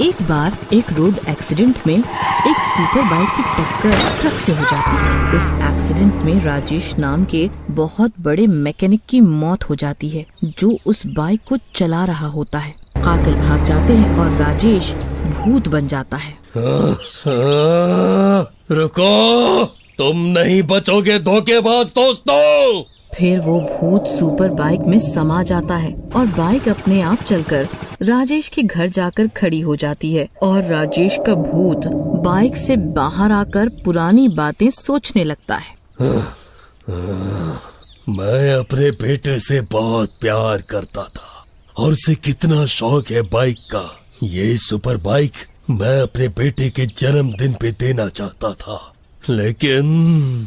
एक बार एक road accident में एक सुपर बाइक की टक्कर ट्रक से हो जाती है। उस एक्सीडेंट में राजेश नाम के बहुत बड़े मैकेनिक की मौत हो जाती है, जो उस बाइक को चला रहा होता है। कातिल भाग जाते हैं और राजेश भूत बन जाता है। रुको, तुम नहीं बचोगे धोखेबाज दोस्तों। फिर वो भूत सुपर बाइक में समा जाता है और बाइक अपने आप चलकर राजेश के घर जाकर खड़ी हो जाती है और राजेश का भूत बाइक से बाहर आकर पुरानी बातें सोचने लगता है। मैं अपने बेटे से बहुत प्यार करता था और उसे कितना शौक है बाइक का। ये सुपर बाइक मैं अपने बेटे के जन्मदिन पे देना चाहता था, लेकिन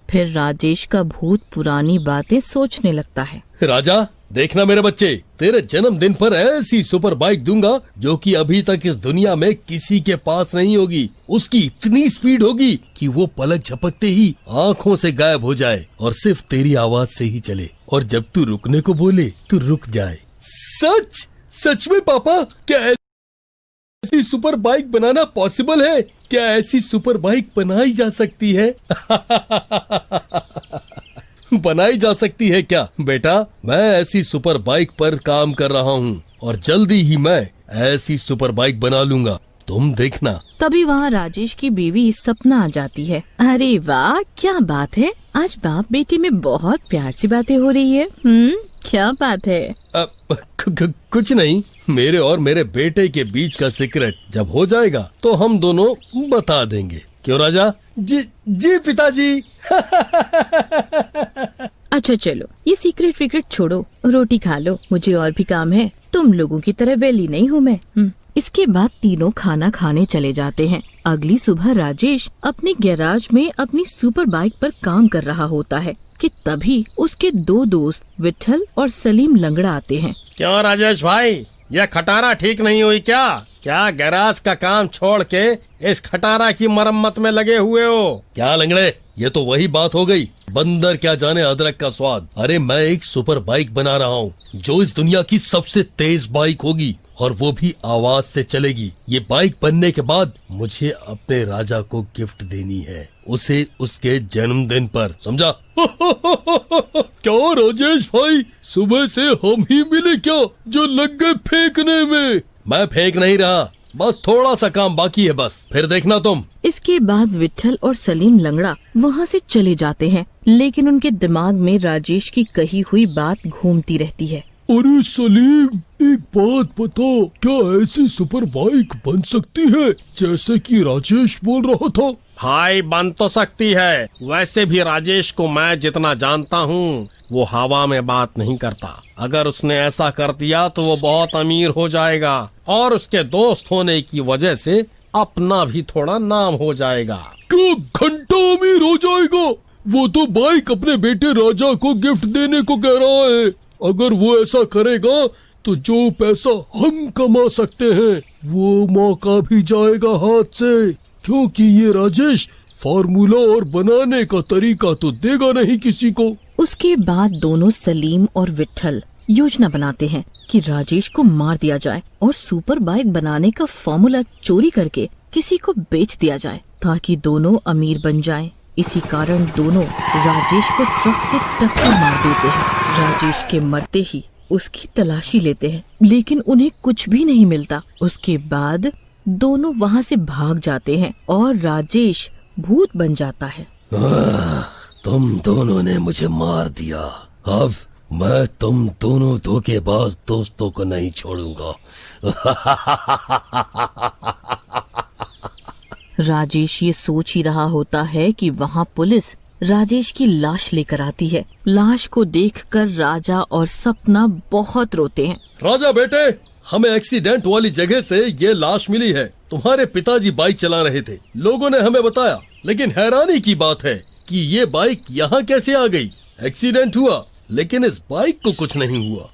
फिर राजेश का भूत पुरानी बातें सोचने लगता है। राजा, देखना मेरे बच्चे, तेरे जन्मदिन पर ऐसी सुपर बाइक दूंगा जो कि अभी तक इस दुनिया में किसी के पास नहीं होगी। उसकी इतनी स्पीड होगी कि वो पलक झपकते ही आँखों से गायब हो जाए और सिर्फ तेरी आवाज से ही चले, और जब तू रुकने को बोले तो रुक जाए। सच सच में पापा, क्या ऐसी सुपर बाइक बनाना पॉसिबल है? क्या ऐसी सुपर बाइक बनाई जा सकती है? बनाई जा सकती है क्या बेटा? मैं ऐसी सुपर बाइक पर काम कर रहा हूँ और जल्दी ही मैं ऐसी सुपर बाइक बना लूंगा, तुम देखना। तभी वहाँ राजेश की बीवी सपना आ जाती है। अरे वाह, क्या बात है, आज बाप बेटी में बहुत प्यार से बातें हो रही है। क्या बात है? कुछ नहीं, मेरे और मेरे बेटे के बीच का सीक्रेट जब हो जाएगा तो हम दोनों बता देंगे। क्यों राजा? जी पिताजी। अच्छा चलो, ये सीक्रेट विक्रेट छोड़ो, रोटी खा लो, मुझे और भी काम है। तुम लोगों की तरह वेली नहीं हूँ मैं। इसके बाद तीनों खाना खाने चले जाते हैं। अगली सुबह राजेश अपने गैराज में अपनी सुपर बाइक पर काम कर रहा होता है कि तभी उसके दो दोस्त विट्ठल और सलीम लंगड़ा आते हैं। क्यों राजेश भाई, यह खटारा ठीक नहीं हुई क्या? क्या गैराज का काम छोड़ के इस खटारा की मरम्मत में लगे हुए हो? क्या लंगड़े, ये तो वही बात हो गई, बंदर क्या जाने अदरक का स्वाद। अरे मैं एक सुपर बाइक बना रहा हूँ जो इस दुनिया की सबसे तेज बाइक होगी और वो भी आवाज से चलेगी। ये बाइक बनने के बाद मुझे अपने राजा को गिफ्ट देनी है, उसे उसके जन्मदिन पर, समझा? क्या राजेश भाई, सुबह से हम ही मिले क्या जो लग गए फेंकने में? मैं फेंक नहीं रहा, बस थोड़ा सा काम बाकी है, बस फिर देखना तुम। इसके बाद विट्ठल और सलीम लंगड़ा वहाँ से चले जाते हैं, लेकिन उनके दिमाग में राजेश की कही हुई बात घूमती रहती है। अरे सलीम, एक बात बताओ, क्या ऐसी सुपर बाइक बन सकती है जैसे कि राजेश बोल रहा था? भाई बन तो सकती है, वैसे भी राजेश को मैं जितना जानता हूँ वो हवा में बात नहीं करता। अगर उसने ऐसा कर दिया तो वो बहुत अमीर हो जाएगा और उसके दोस्त होने की वजह से अपना भी थोड़ा नाम हो जाएगा। क्या घंटा अमीर हो जाएगा? वो तो बाइक अपने बेटे राजा को गिफ्ट देने को कह रहा है। अगर वो ऐसा करेगा तो जो पैसा हम कमा सकते हैं वो मौका भी जाएगा हाथ से, क्योंकि ये राजेश फार्मूला और बनाने का तरीका तो देगा नहीं किसी को। उसके बाद दोनों सलीम और विट्ठल योजना बनाते हैं कि राजेश को मार दिया जाए और सुपर बाइक बनाने का फॉर्मूला चोरी करके किसी को बेच दिया जाए ताकि दोनों अमीर बन जाएं। इसी कारण दोनों राजेश को ट्रक से टक्कर मार देते हैं। राजेश के मरते ही उसकी तलाशी लेते हैं, लेकिन उन्हें कुछ भी नहीं मिलता। उसके बाद दोनों वहाँ से भाग जाते हैं और राजेश भूत बन जाता है। तुम दोनों ने मुझे मार दिया, अब मैं तुम दोनों धोखेबाज दोस्तों को नहीं छोड़ूंगा। राजेश ये सोच ही रहा होता है कि वहाँ पुलिस राजेश की लाश लेकर आती है। लाश को देखकर राजा और सपना बहुत रोते हैं। राजा बेटे, हमें एक्सीडेंट वाली जगह से ये लाश मिली है। तुम्हारे पिताजी बाइक चला रहे थे, लोगों ने हमें बताया, लेकिन हैरानी की बात है कि ये बाइक यहाँ कैसे आ गई? एक्सीडेंट हुआ लेकिन इस बाइक को कुछ नहीं हुआ।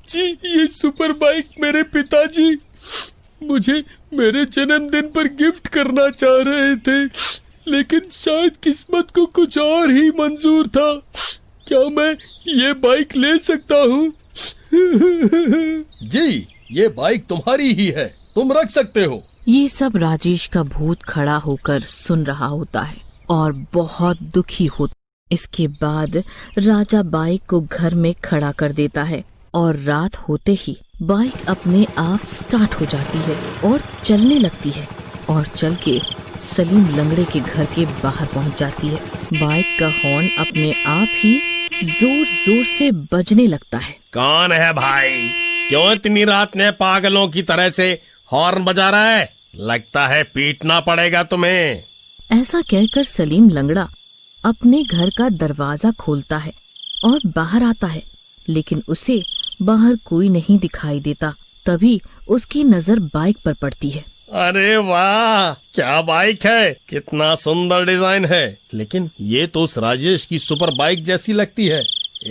जी, ये सुपर बाइक मेरे पिताजी मुझे मेरे जन्मदिन पर गिफ्ट करना चाह रहे थे, लेकिन शायद किस्मत को कुछ और ही मंजूर था। क्या मैं ये बाइक ले सकता हूँ? जी, ये बाइक तुम्हारी ही है, तुम रख सकते हो। ये सब राजेश का भूत खड़ा होकर सुन रहा होता है और बहुत दुखी होता। इसके बाद राजा बाइक को घर में खड़ा कर देता है और रात होते ही बाइक अपने आप स्टार्ट हो जाती है और चलने लगती है और चल के सलीम लंगड़े के घर के बाहर पहुंच जाती है। बाइक का हॉर्न अपने आप ही जोर जोर से बजने लगता है। कौन है भाई? क्यों इतनी रात में पागलों की तरह से हॉर्न बजा रहा है? लगता है पीटना पड़ेगा तुम्हें। ऐसा कहकर सलीम लंगड़ा अपने घर का दरवाजा खोलता है और बाहर आता है, लेकिन उसे बाहर कोई नहीं दिखाई देता। तभी उसकी नजर बाइक पर पड़ती है। अरे वाह, क्या बाइक है! कितना सुंदर डिजाइन है। लेकिन ये तो उस राजेश की सुपर बाइक जैसी लगती है।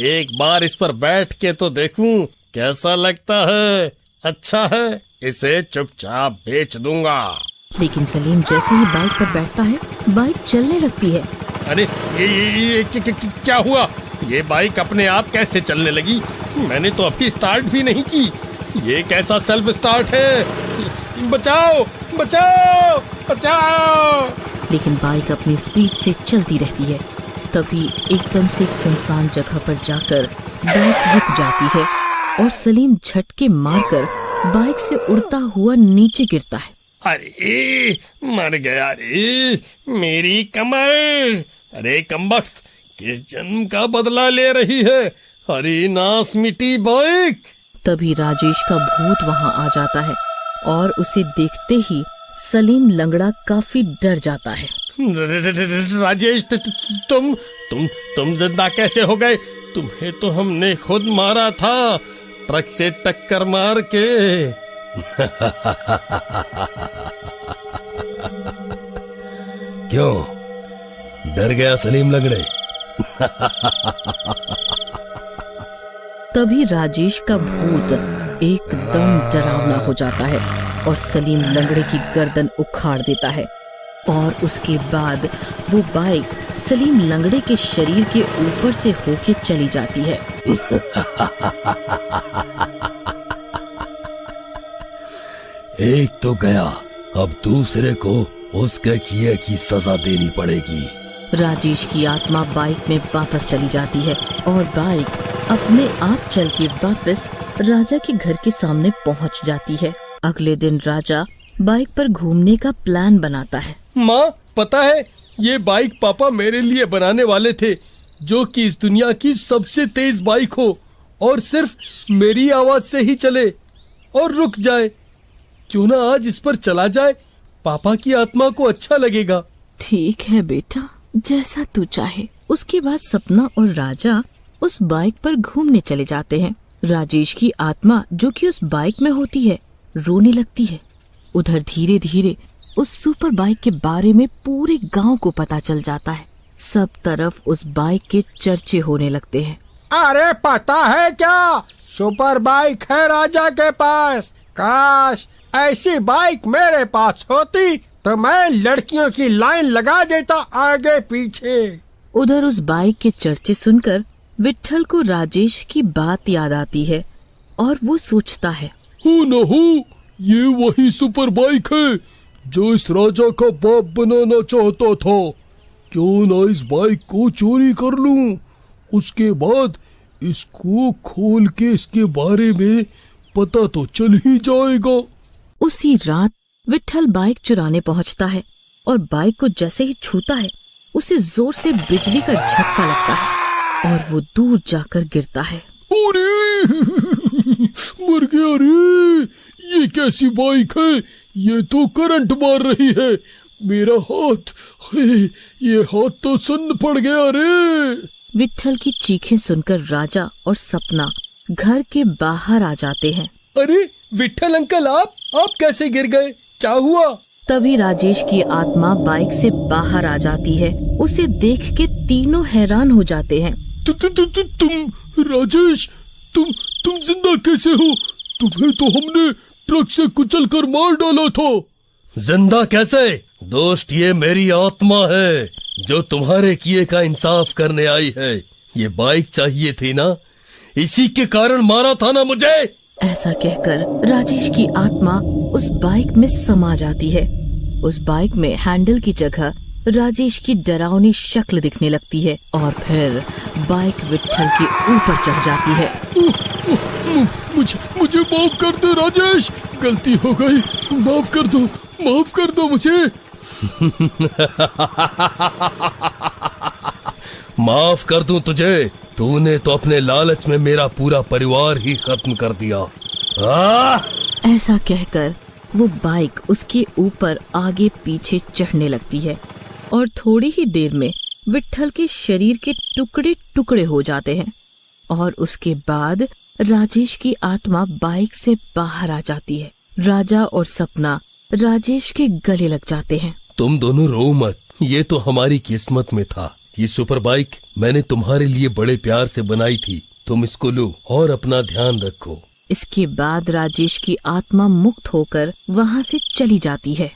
एक बार इस पर बैठ के तो देखूं कैसा लगता है। अच्छा है, इसे चुपचाप बेच दूंगा। लेकिन सलीम जैसे ही बाइक पर बैठता है, बाइक चलने लगती है। अरे ये क्या हुआ? ये बाइक अपने आप कैसे चलने लगी? मैंने तो अभी स्टार्ट भी नहीं की। ये कैसा सेल्फ स्टार्ट है? बचाओ बचाओ बचाओ! लेकिन बाइक अपनी स्पीड से चलती रहती है। तभी एकदम से एक सुनसान जगह पर जाकर बाइक रुक जाती है और सलीम झटके मारकर बाइक से उड़ता हुआ नीचे गिरता है। अरे मर गया रे, मेरी कमर! अरे कमबख्त, किस जन्म का बदला ले रही है? हरी नास मिटी बाइक! तभी राजेश का भूत वहां आ जाता है और उसे देखते ही सलीम लंगड़ा काफी डर जाता है। राजेश, तुम जिंदा कैसे हो गए? तुम्हें तो हमने खुद मारा था, ट्रक से टक्कर मार के। क्यों डर गया सलीम लंगड़े? तभी राजेश का भूत एकदम डरावना हो जाता है और सलीम लंगड़े की गर्दन उखाड़ देता है और उसके बाद वो बाइक सलीम लंगड़े के शरीर के ऊपर से होके चली जाती है। एक तो गया, अब दूसरे को उसके किए की सजा देनी पड़ेगी। राजेश की आत्मा बाइक में वापस चली जाती है और बाइक अपने आप चल के वापस राजा के घर के सामने पहुंच जाती है। अगले दिन राजा बाइक पर घूमने का प्लान बनाता है। माँ, पता है ये बाइक पापा मेरे लिए बनाने वाले थे, जो कि इस दुनिया की सबसे तेज बाइक हो और सिर्फ मेरी आवाज से ही चले और रुक जाए। क्यों ना आज इस पर चला जाए, पापा की आत्मा को अच्छा लगेगा। ठीक है बेटा, जैसा तू चाहे। उसके बाद सपना और राजा उस बाइक पर घूमने चले जाते हैं। राजेश की आत्मा जो कि उस बाइक में होती है रोने लगती है। उधर धीरे धीरे उस सुपर बाइक के बारे में पूरे गांव को पता चल जाता है। सब तरफ उस बाइक के चर्चे होने लगते हैं। अरे पता है क्या, सुपर बाइक है राजा के पास। काश ऐसी बाइक मेरे पास होती तो मैं लड़कियों की लाइन लगा देता आगे पीछे। उधर उस बाइक के चर्चे सुनकर विट्ठल को राजेश की बात याद आती है और वो सोचता है, हो न हो, ये वही सुपर बाइक है जो इस राजा का बाप बनाना चाहता था। क्यों ना इस बाइक को चोरी कर लूं, उसके बाद इसको खोल के इसके बारे में पता तो चल ही जाएगा। उसी रात विट्ठल बाइक चुराने पहुंचता है और बाइक को जैसे ही छूता है उसे जोर से बिजली का झटका लगता है और वो दूर जाकर गिरता है। अरे मर गया रे, ये कैसी बाइक है? ये तो करंट मार रही है। मेरा हाथ, ये हाथ तो सुन्न पड़ गया रे। विट्ठल की चीखें सुनकर राजा और सपना घर के बाहर आ जाते हैं। अरे विट्ठल अंकल, आप कैसे गिर गए? क्या हुआ? तभी राजेश की आत्मा बाइक से बाहर आ जाती है। उसे देख के तीनों हैरान हो जाते हैं। तुम राजेश, तुम जिंदा कैसे हो? तुम्हें तो हमने ट्रक से कुचल कर मार डाला था। जिंदा कैसे? दोस्त, ये मेरी आत्मा है जो तुम्हारे किए का इंसाफ करने आई है। ये बाइक चाहिए थी ना, इसी के कारण मारा था ना मुझे। ऐसा कहकर राजेश की आत्मा उस बाइक में समा जाती है। उस बाइक में हैंडल की जगह राजेश की डरावनी शक्ल दिखने लगती है और फिर बाइक विट्ठल के ऊपर चढ़ जाती है। मुझे माफ कर दो राजेश, गलती हो गई, माफ कर दो मुझे। माफ कर दूं तुझे? तूने तो अपने लालच में मेरा पूरा परिवार ही खत्म कर दिया। ऐसा कहकर वो बाइक उसके ऊपर आगे पीछे चढ़ने लगती है और थोड़ी ही देर में विट्ठल के शरीर के टुकड़े टुकड़े हो जाते हैं और उसके बाद राजेश की आत्मा बाइक से बाहर आ जाती है। राजा और सपना राजेश के गले लग जाते हैं। तुम दोनों रो मत, ये तो हमारी किस्मत में था। ये सुपर बाइक मैंने तुम्हारे लिए बड़े प्यार से बनाई थी, तुम इसको लो और अपना ध्यान रखो। इसके बाद राजेश की आत्मा मुक्त होकर वहाँ से चली जाती है।